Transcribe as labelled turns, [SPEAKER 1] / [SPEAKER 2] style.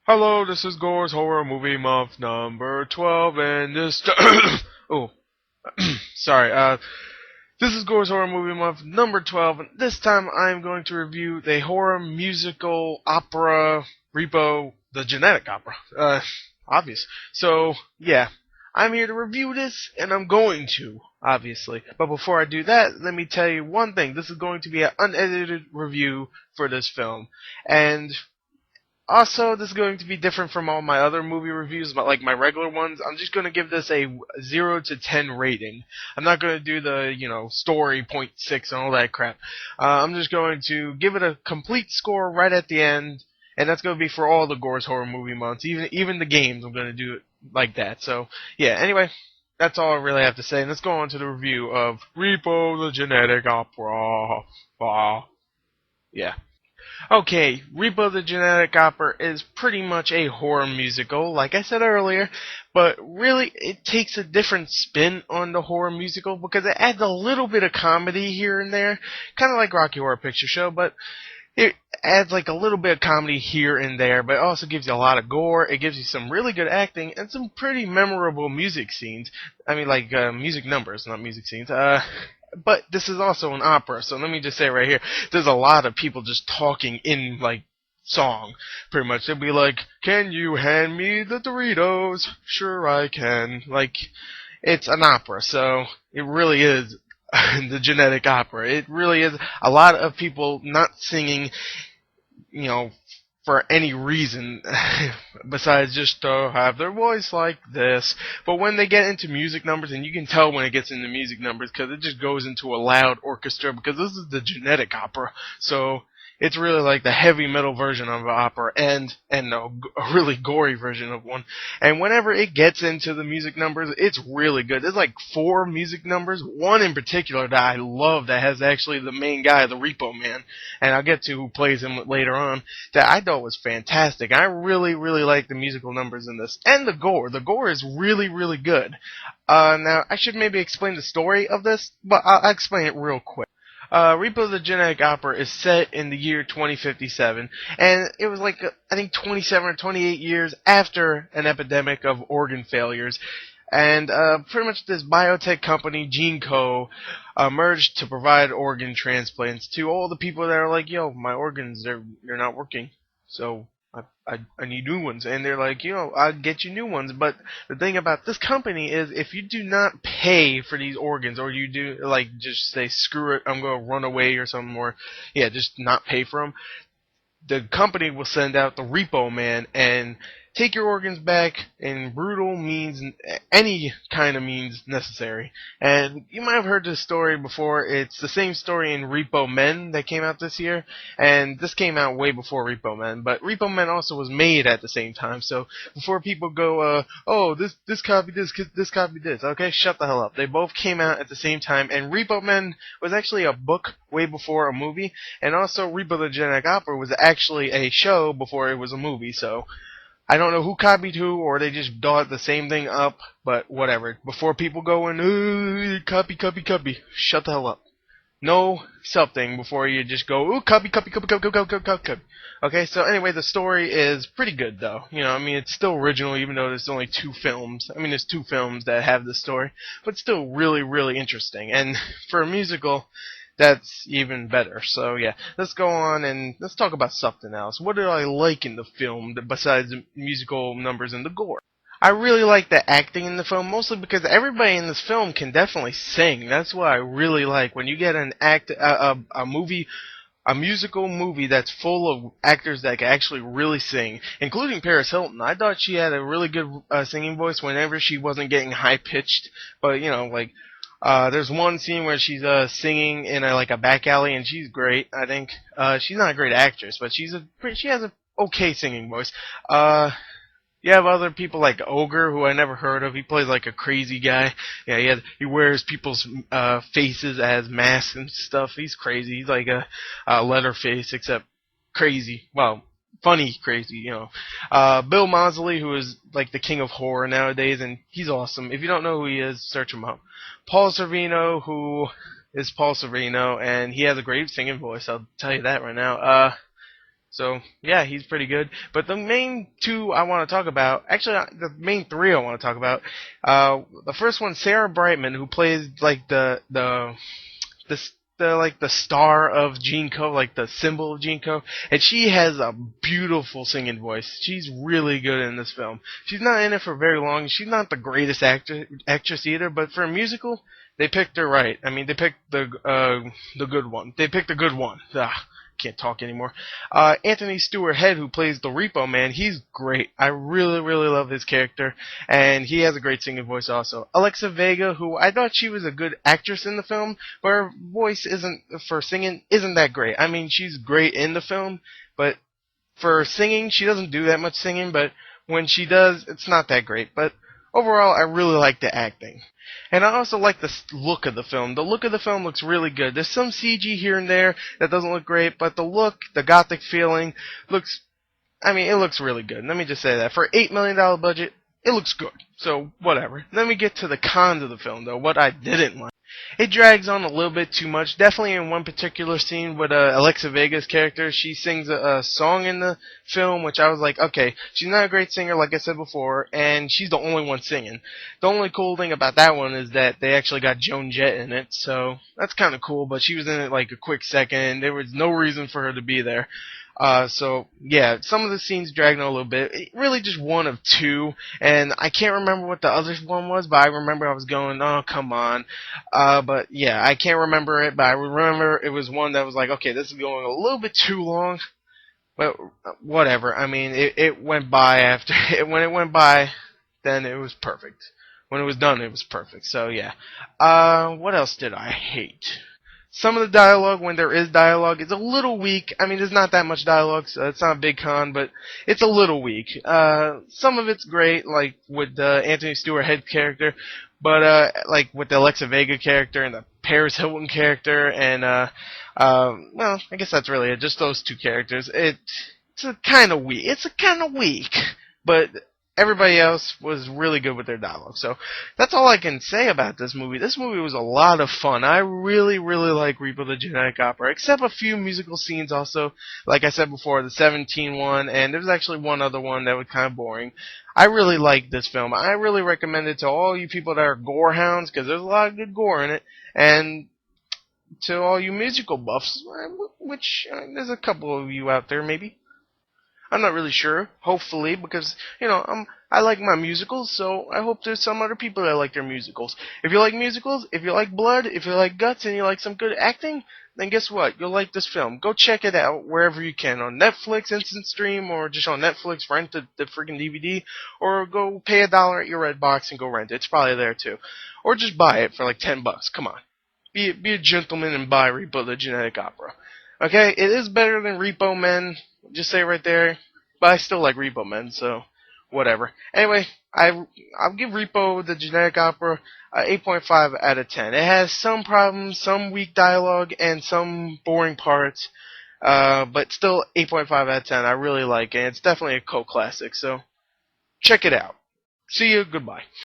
[SPEAKER 1] Hello, this is Gore's Horror Movie Month number 12, and this oh, sorry, this is Gore's Horror Movie Month number 12, and this time I'm going to review the horror musical opera Repo, the genetic opera. Obvious. So, yeah, I'm here to review this, and I'm going to, obviously. But before I do that, let me tell you one thing. This is going to be an unedited review for this film, and also, this is going to be different from all my other movie reviews, but like my regular ones. I'm just going to give this a 0 to 10 rating. I'm not going to do the, story point 6 and all that crap. I'm just going to give it a complete score right at the end, and that's going to be for all the Gore's Horror Movie Months. Even the games, I'm going to do it like that. So, yeah, anyway, that's all I really have to say. And let's go on to the review of Repo the Genetic Opera. Yeah. Okay, Repo the Genetic Opera is pretty much a horror musical, like I said earlier, but really it takes a different spin on the horror musical because it adds a little bit of comedy here and there, kind of like Rocky Horror Picture Show, but it adds like a little bit of comedy here and there, but it also gives you a lot of gore. It gives you some really good acting and some pretty memorable music scenes. I mean, like music numbers, not music scenes. But this is also an opera, so let me just say right here, there's a lot of people just talking in like song, pretty much. They'll be like, "Can you hand me the Doritos?" "Sure I can." Like, it's an opera, so it really is the genetic opera. It really is a lot of people not singing, you know, for any reason besides just to have their voice like this. But when they get into music numbers, and you can tell when it gets into music numbers because it just goes into a loud orchestra because this is the genetic opera. So it's really like the heavy metal version of an opera and a really gory version of one. And whenever it gets into the music numbers, it's really good. There's like 4 music numbers, one in particular that I love that has actually the main guy, the Repo Man, and I'll get to who plays him later on, that I thought was fantastic. I really, really like the musical numbers in this. And the gore. The gore is really, really good. Now, I should maybe explain the story of this, but I'll explain it real quick. Repo the Genetic Opera is set in the year 2057, and it was like, I think 27 or 28 years after an epidemic of organ failures. And pretty much this biotech company, GeneCo, merged to provide organ transplants to all the people that are like, "Yo, my organs, they're not working, so I need new ones." And they're like, "I'll get you new ones." But the thing about this company is, if you do not pay for these organs, or you do like just say, "Screw it, I'm gonna run away" or something, or yeah, just not pay for them, the company will send out the Repo Man and take your organs back in brutal means, any kind of means necessary. And you might have heard this story before. It's the same story in Repo Men that came out this year, and this came out way before Repo Men. But Repo Men also was made at the same time, so before people go, "Oh, this copied this copied this," okay, shut the hell up. They both came out at the same time, and Repo Men was actually a book way before a movie, and also Repo the Genetic Opera was actually a show before it was a movie, so I don't know who copied who, or they just brought the same thing up, but whatever. Before people go in, copy, copy, copy, shut the hell up. Know something before you just go, "Ooh, copy, copy, copy, copy, copy, copy, copy, copy." Okay, so anyway, the story is pretty good, though. I mean, it's still original, even though there's only 2 films. I mean, there's 2 films that have this story, but still really, really interesting. And for a musical, that's even better. So yeah, let's go on and let's talk about something else. What did I like in the film besides the musical numbers and the gore? I really like the acting in the film, mostly because everybody in this film can definitely sing. That's what I really like. When you get a movie, a musical movie that's full of actors that can actually really sing, including Paris Hilton. I thought she had a really good singing voice whenever she wasn't getting high pitched. But like there's one scene where she's singing in like a back alley, and she's great. I think she's not a great actress, but she has a okay singing voice. You have other people like Ogre, who I never heard of. He plays like a crazy guy. Yeah, he wears people's faces as masks and stuff. He's crazy. He's like a Leatherface, except crazy. Well, funny crazy. Bill Moseley, who is like the king of horror nowadays, and he's awesome. If you don't know who he is, search him up. Paul Sorvino, who is Paul Sorvino, and he has a great singing voice. I'll tell you that right now. So yeah, he's pretty good. But the main two I want to talk about, actually the main three I want to talk about. The first one, Sarah Brightman, who plays like the star of Gene Co, like the symbol of Gene Co, and she has a beautiful singing voice. She's really good in this film. She's not in it for very long. She's not the greatest actress either, but for a musical, they picked her right. I mean, they picked the good one. They picked the good one. Can't talk anymore. Anthony Stewart Head, who plays the Repo Man, he's great. I really, really love his character, and he has a great singing voice also. Alexa Vega, who I thought she was a good actress in the film, but her voice isn't for singing isn't that great. I mean, she's great in the film, but for singing, she doesn't do that much singing. But when she does, it's not that great. But overall, I really like the acting. And I also like the look of the film. The look of the film looks really good. There's some CG here and there that doesn't look great, but the look, the gothic feeling, looks, I mean, it looks really good. Let me just say that. For $8 million budget, it looks good. So, whatever. Let me get to the cons of the film, though, what I didn't like. It drags on a little bit too much. Definitely in one particular scene with Alexa Vega's character, she sings a song in the film, which I was like, okay, she's not a great singer, like I said before, and she's the only one singing. The only cool thing about that one is that they actually got Joan Jett in it, so that's kind of cool. But she was in it like a quick second. There was no reason for her to be there. So yeah, some of the scenes dragged on a little bit. Really just one of two, and I can't remember what the other one was, but I remember I was going, oh, come on. But yeah, I can't remember it, but I remember it was one that was like, okay, this is going a little bit too long, but whatever. I mean, it went by after, when it went by, then it was perfect. When it was done, it was perfect. So yeah. What else did I hate? Some of the dialogue, when there is dialogue, is a little weak. I mean, there's not that much dialogue, so it's not a big con, but it's a little weak. Some of it's great, like with the Anthony Stewart Head character, but like with the Alexa Vega character and the Paris Hilton character, and well, I guess that's really it. Just those two characters. It's a kind of weak. It's a kind of weak, but everybody else was really good with their dialogue. So that's all I can say about this movie. This movie was a lot of fun. I really, really like Repo the Genetic Opera, except a few musical scenes also. Like I said before, the 17 one, and there was actually one other one that was kind of boring. I really like this film. I really recommend it to all you people that are gore hounds, because there's a lot of good gore in it, and to all you musical buffs, which there's a couple of you out there maybe. I'm not really sure. Hopefully, because I like my musicals, so I hope there's some other people that like their musicals. If you like musicals, if you like blood, if you like guts, and you like some good acting, then guess what? You'll like this film. Go check it out wherever you can, on Netflix, Instant Stream, or just on Netflix, rent the freaking DVD, or go pay $1 at your Redbox and go rent it. It's probably there too, or just buy it for like $10. Come on, be a gentleman and buy Repo the Genetic Opera. Okay, it is better than Repo Men. Just say it right there. But I still like Repo Men, so whatever. Anyway, I'll give Repo the Genetic Opera 8.5 out of 10. It has some problems, some weak dialogue, and some boring parts, but still 8.5 out of 10. I really like it. It's definitely a cult classic, so check it out. See you. Goodbye.